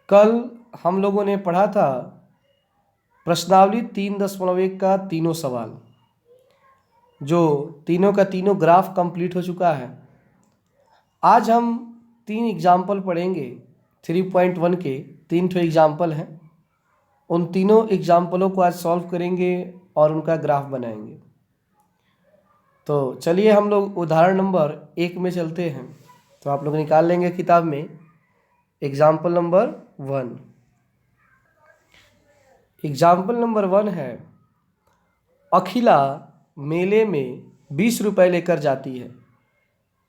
कल हम लोगों ने पढ़ा था प्रश्नावली 3.1 का तीनों सवाल, जो तीनों का तीनों ग्राफ कंप्लीट हो चुका है। आज हम 3 एग्जाम्पल पढ़ेंगे। 3.1 के 3 ठो एग्जाम्पल हैं। उन तीनों एग्जाम्पलों को आज सॉल्व करेंगे और उनका ग्राफ बनाएंगे। तो चलिए हम लोग उदाहरण नंबर 1 में चलते हैं। तो आप लोग निकाल लेंगे किताब में एग्जाम्पल नंबर 1। एग्जाम्पल नंबर 1 है, अखिला मेले में 20 रुपये लेकर जाती है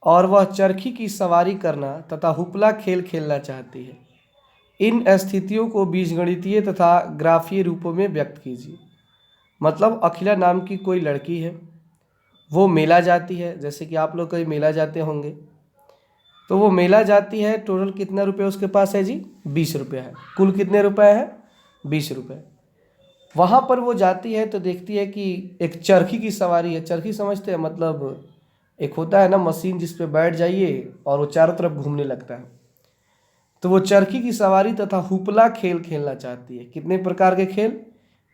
और वह चरखी की सवारी करना तथा हुपला खेल खेलना चाहती है। इन स्थितियों को बीजगणितीय तथा ग्राफीय रूपों में व्यक्त कीजिए। मतलब अखिला नाम की कोई लड़की है, वो मेला जाती है, जैसे कि आप लोग कहीं मेला जाते होंगे। तो वो मेला जाती है, टोटल कितना रुपये उसके पास है जी? 20 रुपये है। कुल कितने रुपए है? 20 रुपये। वहाँ पर वो जाती है तो देखती है कि एक चरखी की सवारी है। चरखी समझते हैं? मतलब एक होता है ना मशीन, जिस पे बैठ जाइए और वो चारों तरफ घूमने लगता है। तो वो चरखी की सवारी तथा हुपला खेल खेलना चाहती है। कितने प्रकार के खेल?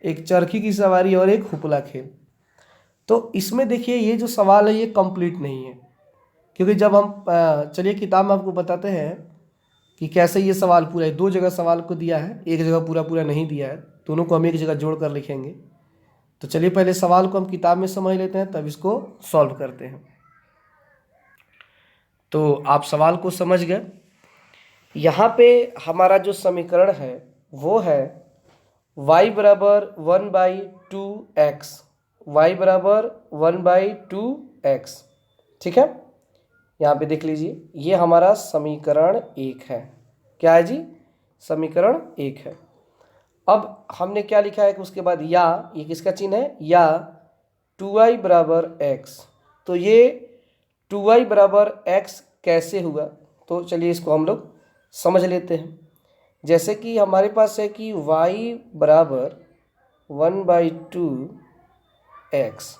एक चरखी की सवारी और एक हुपला खेल। तो इसमें देखिए, ये जो सवाल है ये कंप्लीट नहीं है, क्योंकि जब हम चलिए किताब में आपको बताते हैं कि कैसे ये सवाल पूरा है। 2 जगह सवाल को दिया है, एक जगह पूरा पूरा नहीं दिया है। दोनों को हम एक जगह जोड़ कर लिखेंगे। तो चलिए पहले सवाल को हम किताब में समझ लेते हैं, तब इसको सॉल्व करते हैं। तो आप सवाल को समझ गए। यहाँ पे हमारा जो समीकरण है वो है y बराबर 1/2x, y बराबर 1/2x। ठीक है, यहाँ पे देख लीजिए, ये हमारा समीकरण 1 है। क्या है जी? समीकरण 1 है। अब हमने क्या लिखा है कि उसके बाद या, ये किसका चिन्ह है? या 2y बराबर x। तो ये 2y बराबर x कैसे हुआ? तो चलिए इसको हम लोग समझ लेते हैं। जैसे कि हमारे पास है कि y बराबर 1/2x,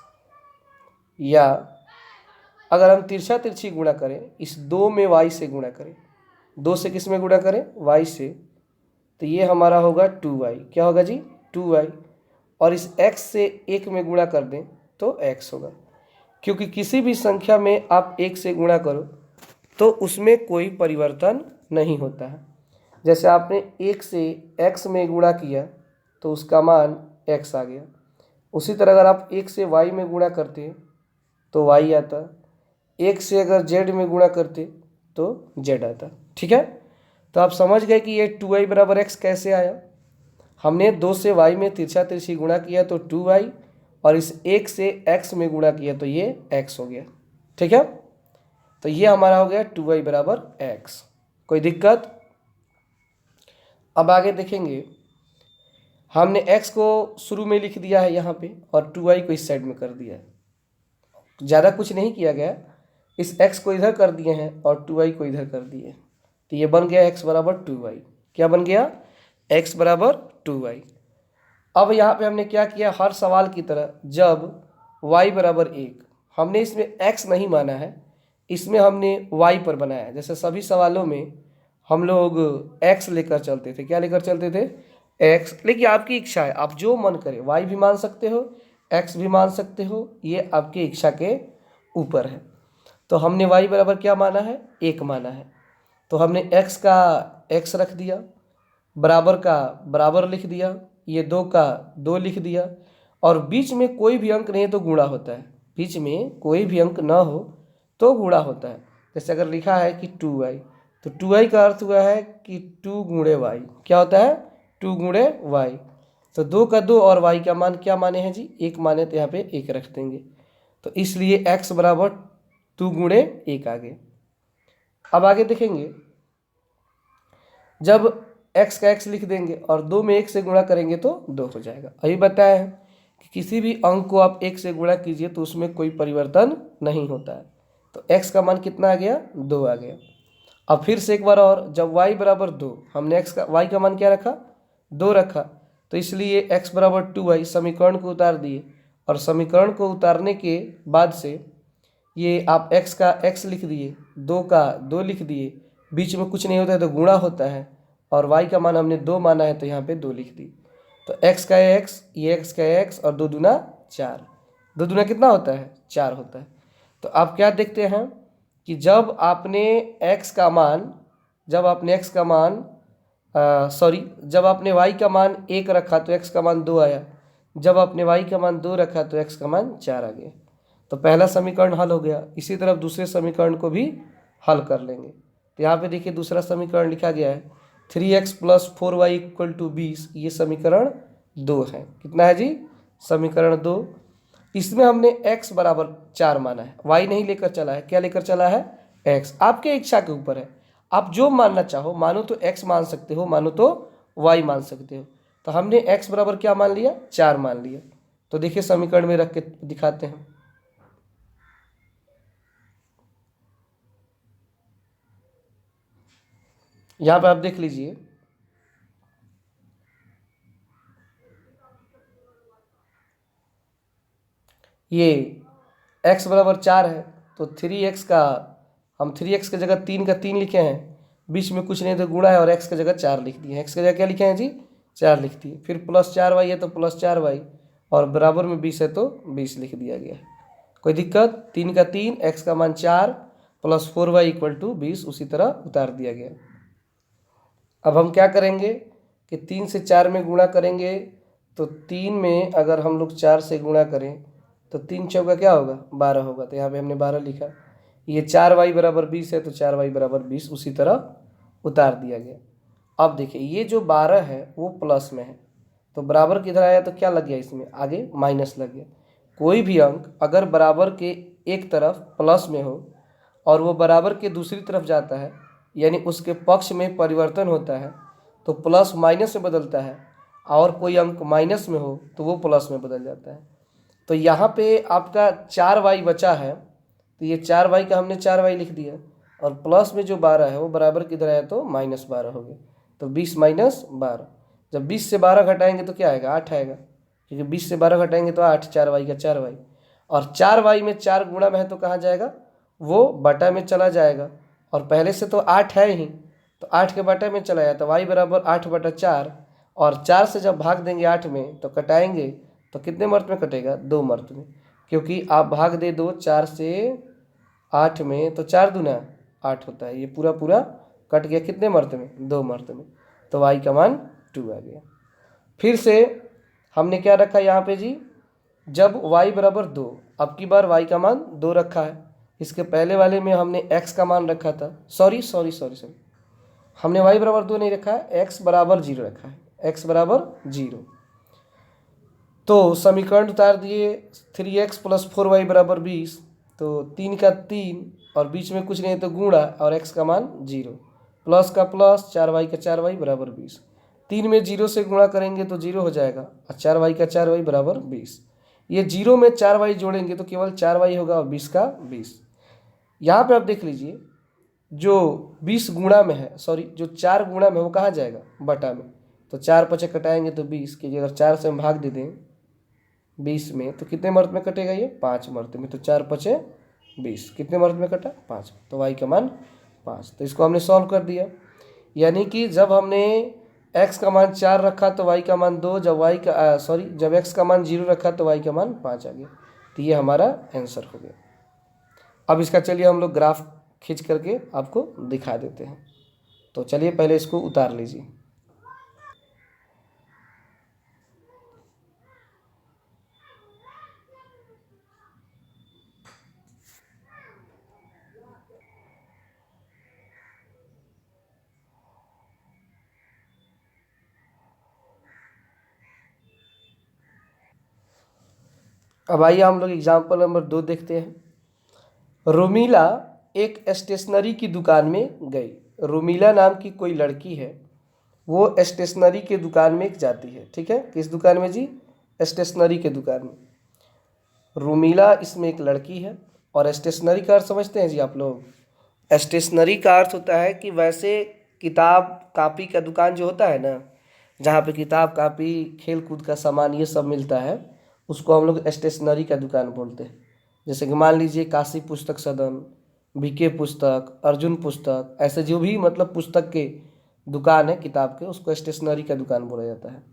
या अगर हम तिरछा तिरछी गुणा करें, इस 2 में y से गुणा करें, 2 से किस में गुणा करें? y से, तो ये हमारा होगा 2y। क्या होगा जी? 2y। और इस x से 1 में गुणा कर दें तो x होगा। क्योंकि किसी भी संख्या में आप 1 से गुणा करो तो उसमें कोई परिवर्तन नहीं होता है। जैसे आपने 1 से x में गुणा किया तो उसका मान x आ गया। उसी तरह अगर आप 1 से y में गुणा करते तो y आता, 1 से अगर z में गुणा करते तो z आता। ठीक है, तो आप समझ गए कि ये 2y बराबर x कैसे आया। हमने 2 से y में तिरछा तिरछी गुणा किया तो 2y, और इस 1 से x में गुणा किया तो ये x हो गया। ठीक है, तो ये हमारा हो गया 2y बराबर x। कोई दिक्कत? अब आगे देखेंगे, हमने x को शुरू में लिख दिया है यहाँ पे और 2y को इस साइड में कर दिया है। ज़्यादा कुछ नहीं किया गया, इस x को इधर कर दिए हैं और 2y को इधर कर दिए, तो ये बन गया x बराबर 2y। क्या बन गया? x बराबर 2y। अब यहाँ पे हमने क्या किया, हर सवाल की तरह जब y बराबर 1, हमने इसमें x नहीं माना है, इसमें हमने y पर बनाया। जैसे सभी सवालों में हम लोग x लेकर चलते थे। क्या लेकर चलते थे? x। लेकिन आपकी इच्छा है, आप जो मन करे, y भी मान सकते हो, x भी मान सकते हो, ये आपकी इच्छा के ऊपर है। तो हमने y बराबर क्या माना है? 1 माना है। तो हमने x का x रख दिया, बराबर का बराबर लिख दिया, ये 2 का 2 लिख दिया, और बीच में कोई भी अंक नहीं तो गुणा होता है। बीच में कोई भी अंक ना हो तो गुणा होता है। जैसे अगर लिखा है कि 2y, तो 2y का अर्थ हुआ है कि 2 गुणे y। क्या होता है? 2 गुणे y। तो 2 का 2 और y का मान क्या माने हैं जी? 1 माने, तो यहाँ पे 1 रख देंगे। तो इसलिए x बराबर 2 गुणे 1 आ गए। अब आगे देखेंगे, जब x का x लिख देंगे और 2 में 1 से गुणा करेंगे तो 2 हो जाएगा। अभी बताया है कि किसी भी अंक को आप 1 से गुणा कीजिए तो उसमें कोई परिवर्तन नहीं होता है। तो x का मान कितना आ गया? 2 आ गया। अब फिर से एक बार और, जब y बराबर 2, हमने y का मान क्या रखा? 2 रखा, तो इसलिए x बराबर 2y, समीकरण को उतार दिए, और समीकरण को उतारने के बाद से ये आप x का x लिख दिए, 2 का 2 लिख दिए, बीच में कुछ नहीं होता है तो गुणा होता है, और y का मान हमने 2 माना है तो यहाँ पे 2 लिख दी। तो x का x, ये x का x और 2 दूना 4, 2 दूना कितना होता है 4 होता है। तो आप क्या देखते हैं कि जब आपने x का मान जब आपने y का मान 1 रखा तो x का मान 2 आया, जब आपने y का मान 2 रखा तो x का मान 4 आ गया। तो पहला समीकरण हल हो गया। इसी तरह दूसरे समीकरण को भी हल कर लेंगे। तो यहाँ पे देखिए दूसरा समीकरण लिखा गया है 3x + 4y = 20, ये समीकरण 2 है। कितना है जी? समीकरण 2। इसमें हमने x बराबर 4 माना है, y नहीं लेकर चला है। क्या लेकर चला है? x। आपके इच्छा के ऊपर है, आप जो मानना चाहो, मानो तो x मान सकते हो, मानो तो y मान सकते हो। तो हमने x बराबर क्या मान लिया? 4 मान लिया। तो देखिए समीकरण में रख के दिखाते हैं। यहाँ पे आप देख लीजिए, ये x बराबर 4 है तो 3x का हम 3x की जगह 3 का 3 लिखे हैं, बीच में कुछ नहीं तो गुणा है और x की जगह 4 लिख दिए। x की जगह क्या लिखे हैं जी? 4 लिख दिए। फिर +4y है तो +4y और बराबर में 20 है तो 20 लिख दिया गया है। कोई दिक्कत? 3 का 3, x का मान 4 + 4y = 20 उसी तरह उतार दिया गया। अब हम क्या करेंगे कि 3 से 4 में गुणा करेंगे तो 3 में अगर हम लोग 4 से गुणा करें तो 3 चौका क्या होगा? 12 होगा। तो यहाँ पे हमने 12 लिखा। ये 4y = 20 है तो 4y = 20 उसी तरह उतार दिया गया। अब देखिए ये जो 12 है वो प्लस में है तो बराबर किधर आया तो क्या लग गया? इसमें आगे माइनस लग गया। कोई भी अंक अगर बराबर के एक तरफ प्लस में हो और वो बराबर के दूसरी तरफ जाता है, यानी उसके पक्ष में परिवर्तन होता है, तो प्लस माइनस में बदलता है, और कोई अंक माइनस में हो तो वो प्लस में बदल जाता है। तो यहाँ पे आपका 4y बचा है तो ये 4y का हमने 4y लिख दिया और प्लस में जो 12 है वो बराबर किधर आया तो -12 हो गया। तो 20 - 12, जब 20 से 12 घटाएंगे तो क्या आएगा? 8 आएगा, क्योंकि 20 से 12 घटाएंगे तो 8, 4y का 4y, और 4y में 4 गुणा में है तो कहाँ जाएगा? वो बटा में चला जाएगा, और पहले से तो 8 है ही तो 8 के बटा में चला जाए तो y = 8/4, और 4 से जब भाग देंगे 8 में तो कटाएंगे तो कितने मर्त में कटेगा? 2 मर्त में, क्योंकि आप भाग दे दो 4 से 8 में तो 4 दूना 8 होता है। ये पूरा पूरा कट गया कितने मर्त में? 2 मर्त में। तो y का मान 2 आ गया। फिर से हमने क्या रखा यहाँ पे जी? जब y = 2, अब की बार y का मान 2 रखा है। इसके पहले वाले में हमने x का मान रखा था, सॉरी हमने y = 2 नहीं रखा है, x = 0 रखा है, x = 0। तो समीकरण उतार दिए 3x + 4y = 20, तो 3 का 3 और बीच में कुछ नहीं तो गुणा और x का मान 0, प्लस का प्लस 4y का 4y = 20। 3 में 0 से गुणा करेंगे तो 0 हो जाएगा और 4y का 4y = 20। ये 0 में 4y जोड़ेंगे तो केवल 4y होगा और 20 का 20। यहाँ पे आप देख लीजिए जो 20 गुणा में है, जो 4 गुणा में वो कहाँ जाएगा? बटा में। तो 4 पचे कटाएंगे तो 20, क्योंकि अगर 4 से हम भाग दे दें 20 में तो कितने मर्त में कटेगा? ये 5 मर्त में। तो 4 पचे 20, कितने मर्त में कटा? 5। तो y का मान 5। तो इसको हमने सॉल्व कर दिया, यानी कि जब हमने x का मान 4 रखा तो y का मान 2, जब x का मान 0 रखा तो y का मान 5 आ गया। तो ये हमारा आंसर हो गया। अब इसका चलिए हम लोग ग्राफ खींच करके आपको दिखा देते हैं। तो चलिए पहले इसको उतार लीजिए। अब आइए हम लोग एग्जाम्पल नंबर 2 देखते हैं। रोमीला एक स्टेशनरी की दुकान में गई। रोमीला नाम की कोई लड़की है, वो स्टेशनरी के दुकान में जाती है। ठीक है, किस दुकान में जी? स्टेशनरी के दुकान में। रोमीला इसमें एक लड़की है, और स्टेशनरी का अर्थ समझते हैं जी आप लोग? स्टेशनरी का अर्थ होता है कि वैसे किताब कापी का दुकान जो होता है ना, जहाँ पे किताब कापी खेल कूद का सामान ये सब मिलता है, उसको हम लोग स्टेशनरी का दुकान बोलते हैं। जैसे कि मान लीजिए काशी पुस्तक सदन, बीके पुस्तक, अर्जुन पुस्तक, ऐसे जो भी मतलब पुस्तक के दुकान है किताब के, उसको स्टेशनरी का दुकान बोला जाता है।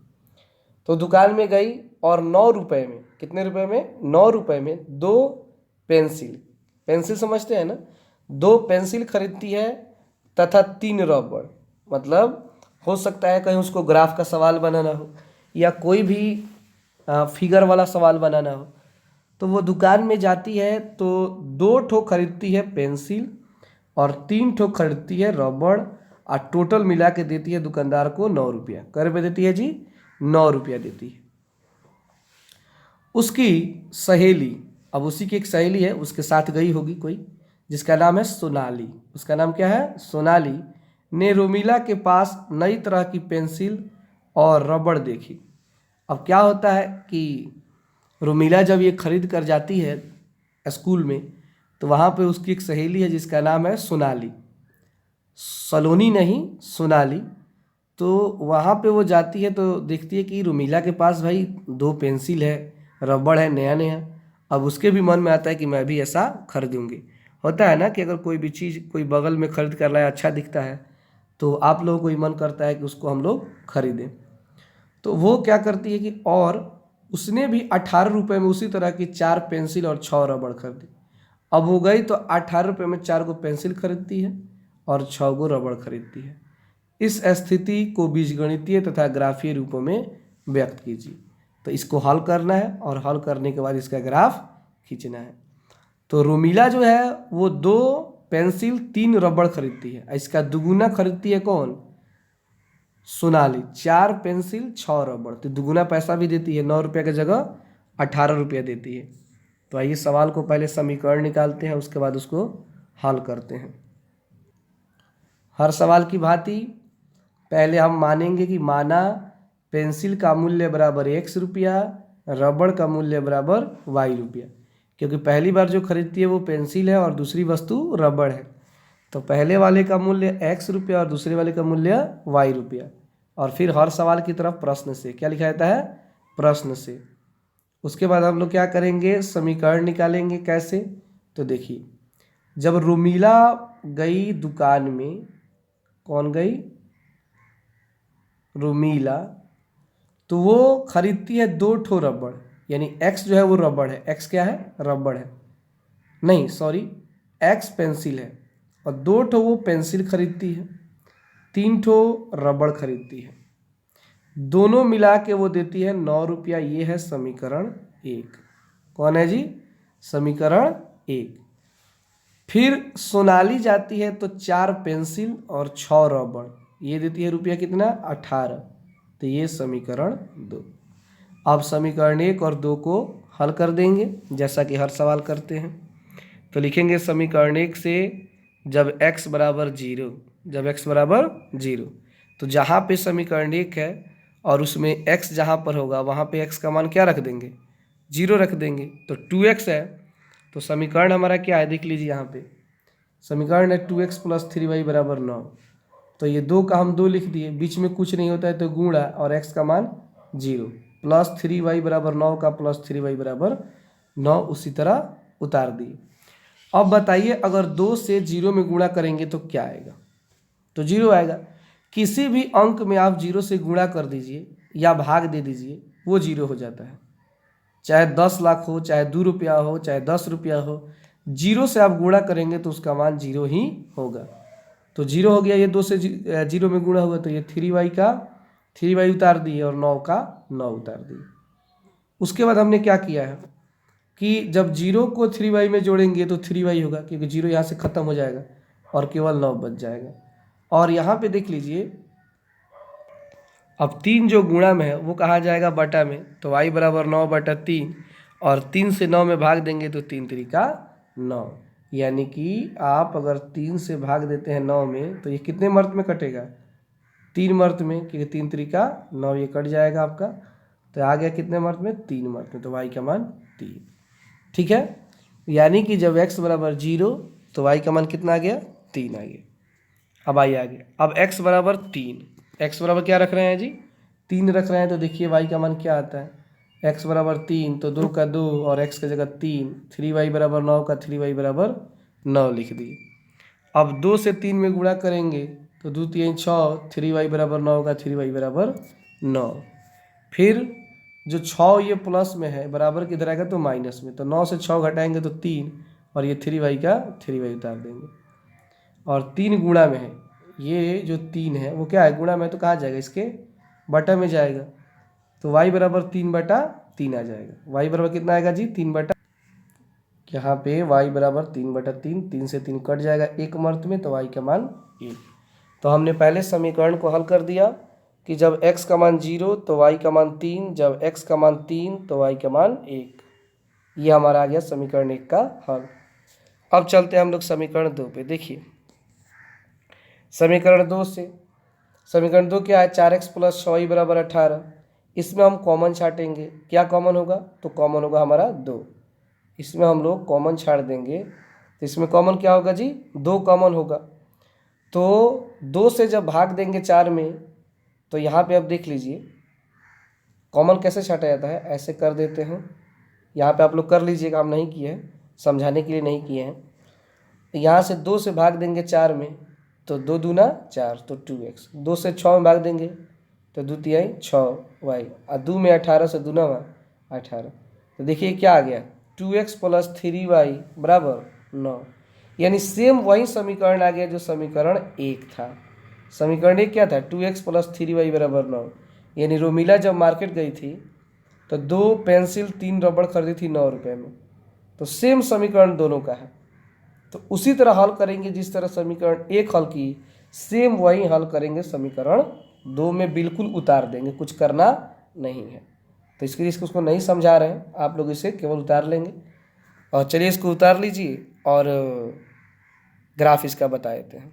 तो दुकान में गई और 9 रुपए में, कितने रुपए में, 9 रुपए में 2 पेंसिल, पेंसिल समझते हैं ना, 2 पेंसिल खरीदती है तथा 3 रबड़। मतलब हो सकता है कहीं उसको ग्राफ का सवाल बनाना हो या कोई भी फिगर वाला सवाल बनाना हो, तो वो दुकान में जाती है तो 2 ठो खरीदती है पेंसिल और 3 ठो खरीदती है रबड़, और टोटल मिला के देती है दुकानदार को 9 रुपया। कै रुपये देती है जी, 9 रुपया देती है। उसकी सहेली, अब उसी की एक सहेली है, उसके साथ गई होगी कोई, जिसका नाम है सोनाली। उसका नाम क्या है, सोनाली, ने रोमिला के पास नई तरह की पेंसिल और रबड़ देखी। अब क्या होता है कि रोमिला जब ये खरीद कर जाती है स्कूल में, तो वहाँ पे उसकी एक सहेली है जिसका नाम है सोनाली, सलोनी नहीं, सोनाली। तो वहाँ पे वो जाती है तो देखती है कि रोमिला के पास भाई 2 पेंसिल है, रबड़ है नया नया। अब उसके भी मन में आता है कि मैं भी ऐसा खरीदूंगी। होता है ना कि अगर कोई भी चीज़ कोई बगल में खरीद कर लाए, अच्छा दिखता है, तो आप लोगों को ही मन करता है कि उसको हम लोग खरीदें। तो वो क्या करती है कि, और उसने भी 18 रुपये में उसी तरह की 4 पेंसिल और 6 रबड़ खरीदी। अब वो गई तो 18 रुपये में 4 पेंसिल खरीदती है और 6 रबड़ खरीदती है। इस स्थिति को बीजगणितीय तथा ग्राफीय रूपों में व्यक्त कीजिए। तो इसको हल करना है और हल करने के बाद इसका ग्राफ खींचना है। तो रोमिला जो है वो 2 पेंसिल 3 रबड़ खरीदती है, इसका दुगुना खरीदती है कौन, सोनाली, 4 पेंसिल 6 रबड़। तो दुगुना पैसा भी देती है, 9 रुपये की जगह 18 रुपया देती है। तो आइए सवाल को पहले समीकरण निकालते हैं, उसके बाद उसको हल करते हैं। हर सवाल की भांति पहले हम मानेंगे कि माना पेंसिल का मूल्य बराबर x रुपया, रबड़ का मूल्य बराबर y रुपया। क्योंकि पहली बार जो खरीदती है वो पेंसिल है और दूसरी वस्तु रबड़ है, तो पहले वाले का मूल्य x रुपया और दूसरे वाले का मूल्य y रुपया। और फिर हर सवाल की तरफ प्रश्न से, क्या लिखा जाता है, प्रश्न से। उसके बाद हम लोग क्या करेंगे, समीकरण निकालेंगे। कैसे, तो देखिए, जब रोमिला गई दुकान में, कौन गई, रोमिला, तो वो खरीदती है 2 ठो रबड़, यानी x जो है वो रबड़ है, x क्या है, रबड़ है, नहीं सॉरी, x पेंसिल है, और 2 ठो वो पेंसिल खरीदती है, 3 ठो रबड़ खरीदती है, दोनों मिला के वो देती है 9 रुपया। ये है समीकरण 1। कौन है जी, समीकरण 1। फिर सोनाली जाती है तो 4 पेंसिल और 6 रबड़, ये देती है रुपया कितना, 18। तो ये समीकरण 2। अब समीकरण 1 और 2 को हल कर देंगे जैसा कि हर सवाल करते हैं। तो लिखेंगे समीकरण 1 से, जब x बराबर 0, जब x बराबर 0, तो जहाँ पे समीकरण 1 है और उसमें x जहाँ पर होगा वहाँ पे x का मान क्या रख देंगे, 0 रख देंगे। तो 2x है, तो समीकरण हमारा क्या है, देख लीजिए यहाँ पे समीकरण है 2x + 3y बराबर 9। तो ये 2 का हम 2 लिख दिए, बीच में कुछ नहीं होता है तो गुणा, और x का मान 0, + 3y बराबर 9 का + 3y बराबर 9 उसी तरह उतार दिए। अब बताइए अगर 2 से 0 में गुणा करेंगे तो क्या आएगा, तो 0 आएगा। किसी भी अंक में आप 0 से गुणा कर दीजिए या भाग दे दीजिए, वो 0 हो जाता है। चाहे 10 लाख हो, चाहे 2 रुपया हो, चाहे 10 रुपया हो, 0 से आप गुणा करेंगे तो उसका मान 0 ही होगा। तो 0 हो गया, ये 2 से 0 में गुणा हुआ, तो ये 3y का 3y उतार दिए और 9 का 9 उतार दिए। उसके बाद हमने क्या किया है कि जब 0 को 3y में जोड़ेंगे तो 3y होगा, क्योंकि 0 यहाँ से ख़त्म हो जाएगा और केवल 9 बच जाएगा। और यहाँ पे देख लीजिए, अब 3 जो गुणा में है वो कहाँ जाएगा, बटा में, तो y बराबर 9/3, और 3 से 9 में भाग देंगे तो 3 3 9, यानी कि आप अगर 3 से भाग देते हैं 9 में तो ये कितने मर्त में कटेगा, 3 मर्त में, क्योंकि 3 3 9, ये कट जाएगा आपका। तो आ गया कितने मर्त में, 3 मर्त में, तो y का मान 3। ठीक है, यानी कि जब x बराबर 0 तो y का मान कितना आ गया, 3 आ गया। अब y आ गया, अब x बराबर 3, x बराबर क्या रख रहे हैं जी, 3 रख रहे हैं। तो देखिए y का मान क्या आता है, x बराबर 3, तो 2 का 2 और x की जगह 3, 3y बराबर 9 का 3y बराबर 9 लिख दिए। अब 2 से 3 में गुणा करेंगे तो 2 3 6, 3y बराबर 9 होगा, 3y बराबर 9। फिर जो 6 ये प्लस में है बराबर किधर आएगा तो माइनस में, तो 9 से 6 घटाएंगे तो 3, और ये 3y का 3y उतार देंगे। और 3 गुणा में है, ये जो 3 है वो क्या है गुणा में, तो कहाँ जाएगा इसके बटा में जाएगा, तो y बराबर 3/3 आ जाएगा। y बराबर कितना आएगा जी 3/, यहाँ पे y बराबर 3/3, 3 से 3 कट जाएगा एक मर्त में, तो y का मान 1। तो हमने पहले समीकरण को हल कर दिया कि जब x का मान 0 तो y का मान 3, जब x का मान 3 तो y का मान 1। ये हमारा आ गया समीकरण 1 का हल। अब चलते हैं हम लोग समीकरण 2 पे। देखिए समीकरण 2 से, समीकरण 2 क्या है, 4x + 6y बराबर 18। इसमें हम कॉमन छाटेंगे, क्या कॉमन होगा, तो कॉमन होगा हमारा 2। इसमें हम लोग कॉमन छाट देंगे, तो इसमें कॉमन क्या होगा जी 2 कॉमन होगा। तो 2 से जब भाग देंगे 4 में, तो यहाँ पे आप देख लीजिए कॉमन कैसे छाटा जाता है, ऐसे कर देते हैं। यहाँ पे आप लोग कर लीजिएगा, हम नहीं किए हैं, समझाने के लिए नहीं किए हैं। यहाँ से 2 से भाग देंगे 4 में, तो 2 दूना 4, तो 2x। 2 से 6 में भाग देंगे तो 2 तिहाई 6y, और 2 में 18 से दूना 18। तो देखिए क्या आ गया 2x + 3y बराबर 9। यानी सेम वही समीकरण आ गया जो समीकरण 1 था। समीकरण 1 क्या था, 2x + 3y बराबर 9। यानी रोमिला जब मार्केट गई थी तो 2 पेंसिल 3 रबड़ खरीदी थी 9 रुपये में। तो सेम समीकरण दोनों का है, तो उसी तरह हल करेंगे जिस तरह समीकरण 1 हल की, सेम वही हल करेंगे समीकरण 2 में, बिल्कुल उतार देंगे, कुछ करना नहीं है। तो इसके लिए इसको नहीं समझा रहे हैं, आप लोग इसे केवल उतार लेंगे। और चलिए इसको उतार लीजिए और ग्राफ इसका बता देते हैं।